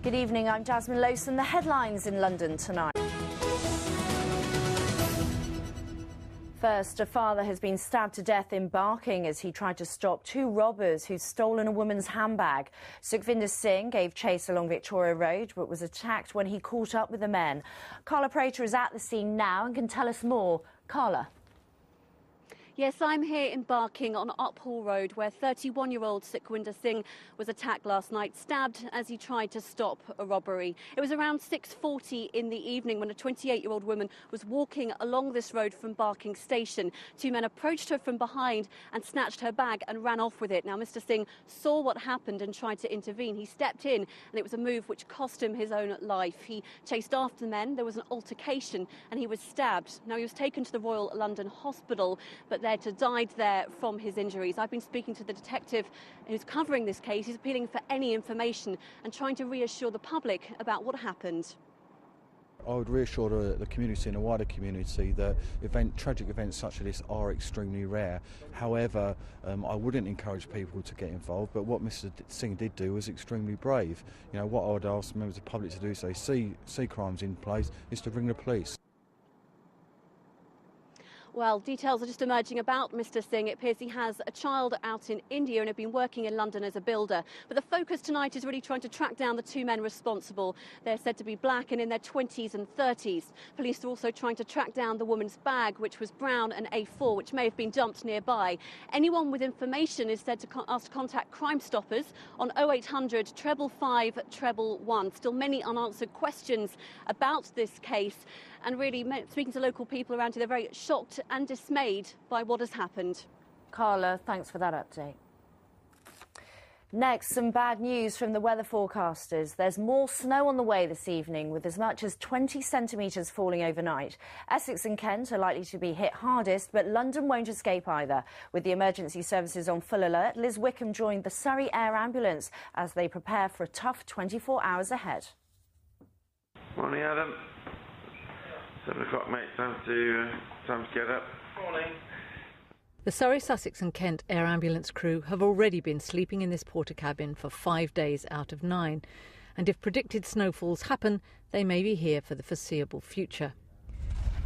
Good evening, I'm Jasmine Lowson. The headlines in London tonight. First, a father has been stabbed to death in Barking as he tried to stop two robbers who'd stolen a woman's handbag. Sukhvinder Singh gave chase along Victoria Road but was attacked when he caught up with the men. Carla Prater is at the scene now and can tell us more. Carla. Yes, I'm here in Barking on Uphall Road, where 31-year-old Sukhvinder Singh was attacked last night, stabbed as he tried to stop a robbery. It was around 6:40 in the evening when a 28-year-old woman was walking along this road from Barking Station. Two men approached her from behind and snatched her bag and ran off with it. Now, Mr. Singh saw what happened and tried to intervene. He stepped in, and it was a move which cost him his own life. He chased after the men. There was an altercation, and he was stabbed. Now, he was taken to the Royal London Hospital, but died there from his injuries. I've been speaking to the detective who's covering this case. He's appealing for any information and trying to reassure the public about what happened. I would reassure the community and the wider community that tragic events such as this are extremely rare. However, I wouldn't encourage people to get involved, but what Mr. Singh did do was extremely brave. You know, what I would ask members of the public to do, see crimes in place, is to ring the police. Well, details are just emerging about Mr. Singh. It appears he has a child out in India and had been working in London as a builder. But the focus tonight is really trying to track down the two men responsible. They're said to be black and in their 20s and 30s. Police are also trying to track down the woman's bag, which was brown and A4, which may have been dumped nearby. Anyone with information is said to ask to contact Crime Stoppers on 0800 555 111. Still many unanswered questions about this case. And really, speaking to local people around here, they're very shocked and dismayed by what has happened. Carla, thanks for that update. Next, some bad news from the weather forecasters. There's more snow on the way this evening, with as much as 20 centimetres falling overnight. Essex and Kent are likely to be hit hardest, but London won't escape either. With the emergency services on full alert, Liz Wickham joined the Surrey Air Ambulance as they prepare for a tough 24 hours ahead. Morning, Adam. 7 o'clock, mate. Time to get up. Morning. The Surrey, Sussex and Kent Air Ambulance crew have already been sleeping in this porter cabin for 5 days out of 9. And if predicted snowfalls happen, they may be here for the foreseeable future.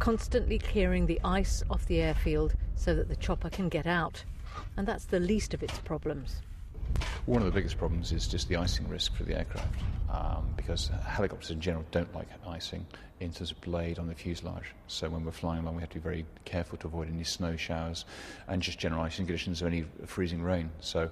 Constantly clearing the ice off the airfield so that the chopper can get out. And that's the least of its problems. One of the biggest problems is just the icing risk for the aircraft, because helicopters in general don't like icing into the blade on the fuselage. So when we're flying along, we have to be very careful to avoid any snow showers and just general icing conditions or any freezing rain. So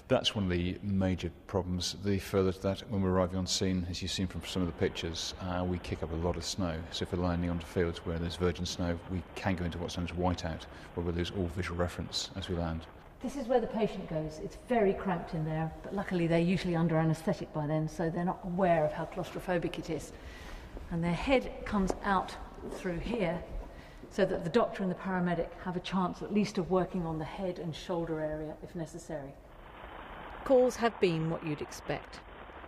that's one of the major problems. The further to that, when we're arriving on scene, as you've seen from some of the pictures, we kick up a lot of snow. So if we're landing onto fields where there's virgin snow, we can go into what's known as whiteout, where we'll lose all visual reference as we land. This is where the patient goes. It's very cramped in there, but luckily they're usually under anaesthetic by then, so they're not aware of how claustrophobic it is. And their head comes out through here so that the doctor and the paramedic have a chance at least of working on the head and shoulder area if necessary. Calls have been what you'd expect.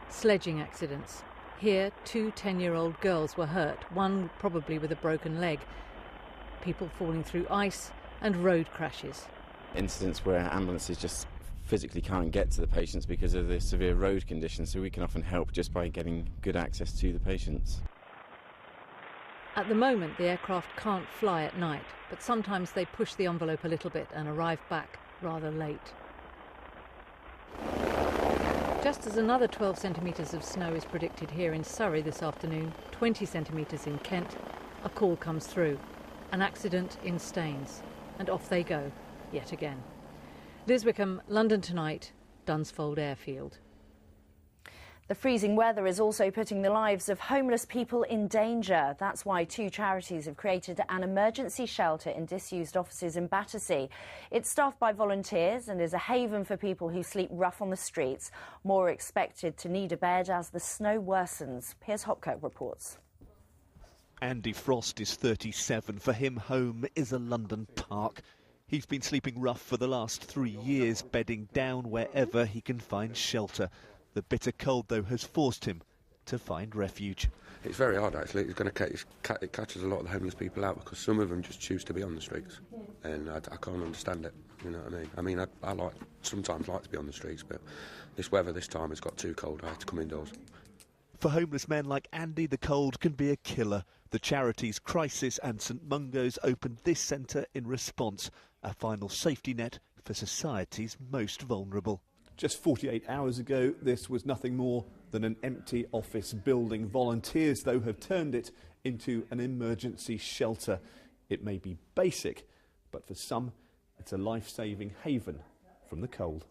Sledging accidents. Here, 2 10-year-old girls were hurt, one probably with a broken leg. People falling through ice and road crashes. Incidents where ambulances just physically can't get to the patients because of the severe road conditions, so we can often help just by getting good access to the patients. At the moment, the aircraft can't fly at night, but sometimes they push the envelope a little bit and arrive back rather late. Just as another 12 centimetres of snow is predicted here in Surrey this afternoon, 20 centimetres in Kent, a call comes through. An accident in Staines, and off they go. Yet again. Liz Wickham, London Tonight, Dunsfold Airfield. The freezing weather is also putting the lives of homeless people in danger. That's why 2 charities have created an emergency shelter in disused offices in Battersea. It's staffed by volunteers and is a haven for people who sleep rough on the streets. More are expected to need a bed as the snow worsens. Piers Hopkirk reports. Andy Frost is 37. For him, home is a London park. He's been sleeping rough for the last 3 years, bedding down wherever he can find shelter. The bitter cold, though, has forced him to find refuge. It's very hard, actually. It catches a lot of the homeless people out because some of them just choose to be on the streets, and I can't understand it. You know what I mean? I sometimes like to be on the streets, but this weather this time has got too cold. I had to come indoors. For homeless men like Andy, the cold can be a killer. The charities Crisis and St Mungo's opened this centre in response, a final safety net for society's most vulnerable. Just 48 hours ago, this was nothing more than an empty office building. Volunteers, though, have turned it into an emergency shelter. It may be basic, but for some, it's a life-saving haven from the cold.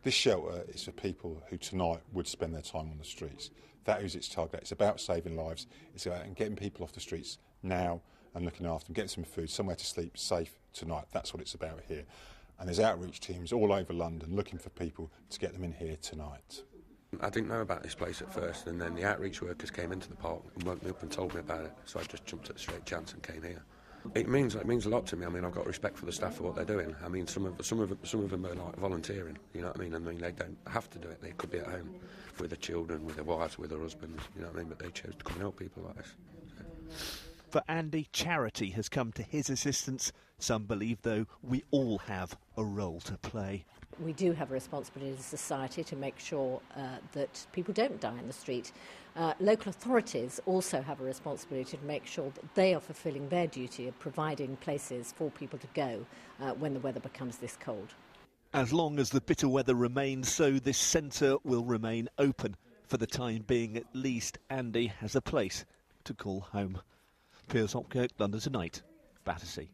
This shelter is for people who tonight would spend their time on the streets. That is its target. It's about saving lives. It's about getting people off the streets now and looking after them, getting some food, somewhere to sleep safe tonight. That's what it's about here. And there's outreach teams all over London looking for people to get them in here tonight. I didn't know about this place at first, and then the outreach workers came into the park and woke me up and told me about it. So I just jumped at the straight chance and came here. It means a lot to me. I mean, I've got respect for the staff for what they're doing. I mean, some of them are like volunteering. You know what I mean? They don't have to do it. They could be at home with their children, with their wives, with their husbands. You know what I mean? But they chose to come and help people like this. For Andy, charity has come to his assistance. Some believe, though, we all have a role to play. We do have a responsibility as a society to make sure that people don't die in the street. Local authorities also have a responsibility to make sure that they are fulfilling their duty of providing places for people to go when the weather becomes this cold. As long as the bitter weather remains, so this centre will remain open. For the time being, at least, Andy has a place to call home. Piers Hopkirk, London Tonight, Battersea.